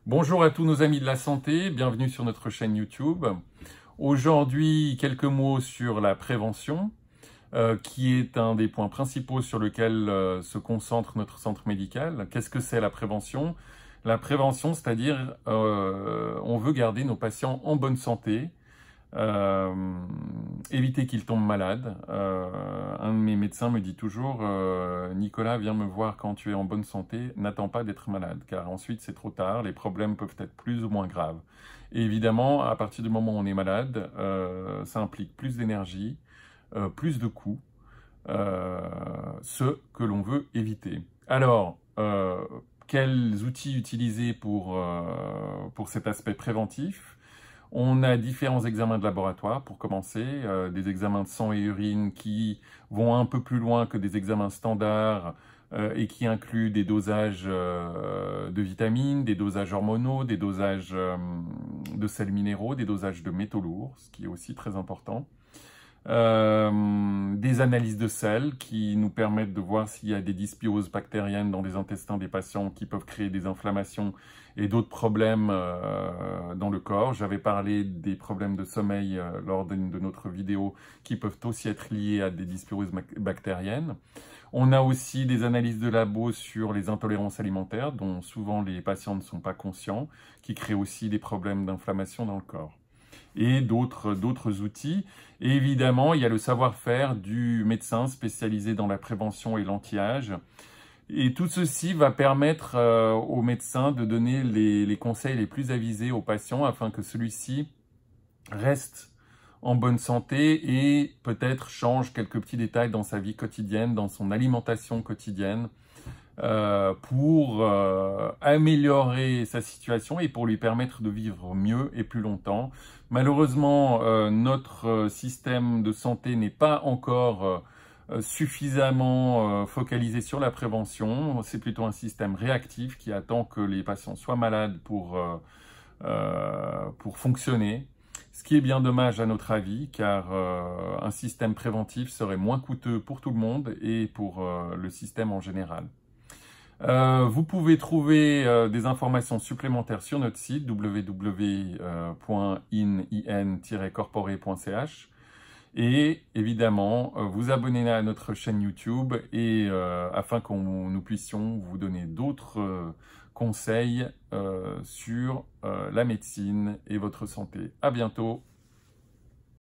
Bonjour à tous nos amis de la santé, bienvenue sur notre chaîne YouTube. Aujourd'hui, quelques mots sur la prévention, qui est un des points principaux sur lequel se concentre notre centre médical. Qu'est-ce que c'est la prévention? La prévention, c'est-à-dire on veut garder nos patients en bonne santé, éviter qu'ils tombent malades. Un de mes médecins me dit toujours Nicolas, viens me voir quand tu es en bonne santé, n'attends pas d'être malade, car ensuite c'est trop tard, les problèmes peuvent être plus ou moins graves. Et évidemment, à partir du moment où on est malade, ça implique plus d'énergie, plus de coûts, ce que l'on veut éviter. Alors, quels outils utiliser pour cet aspect préventif? On a différents examens de laboratoire pour commencer, des examens de sang et urine qui vont un peu plus loin que des examens standards et qui incluent des dosages de vitamines, des dosages hormonaux, des dosages de sels minéraux, des dosages de métaux lourds, ce qui est aussi très important. Des analyses de sels qui nous permettent de voir s'il y a des dysbioses bactériennes dans les intestins des patients qui peuvent créer des inflammations et d'autres problèmes dans le corps. J'avais parlé des problèmes de sommeil lors d'une de notre vidéo qui peuvent aussi être liés à des dysbioses bactériennes. On a aussi des analyses de labo sur les intolérances alimentaires dont souvent les patients ne sont pas conscients, qui créent aussi des problèmes d'inflammation dans le corps. Et d'autres outils. Et évidemment, il y a le savoir-faire du médecin spécialisé dans la prévention et l'anti-âge. Et tout ceci va permettre au médecin de donner les conseils les plus avisés au patient afin que celui-ci reste en bonne santé et peut-être change quelques petits détails dans sa vie quotidienne, dans son alimentation quotidienne, pour améliorer sa situation et pour lui permettre de vivre mieux et plus longtemps. Malheureusement, notre système de santé n'est pas encore suffisamment focalisé sur la prévention. C'est plutôt un système réactif qui attend que les patients soient malades pour fonctionner. Ce qui est bien dommage à notre avis, car un système préventif serait moins coûteux pour tout le monde et pour le système en général. Vous pouvez trouver des informations supplémentaires sur notre site www.in-corporate.ch et évidemment vous abonner à notre chaîne YouTube et afin que nous puissions vous donner d'autres conseils sur la médecine et votre santé. À bientôt.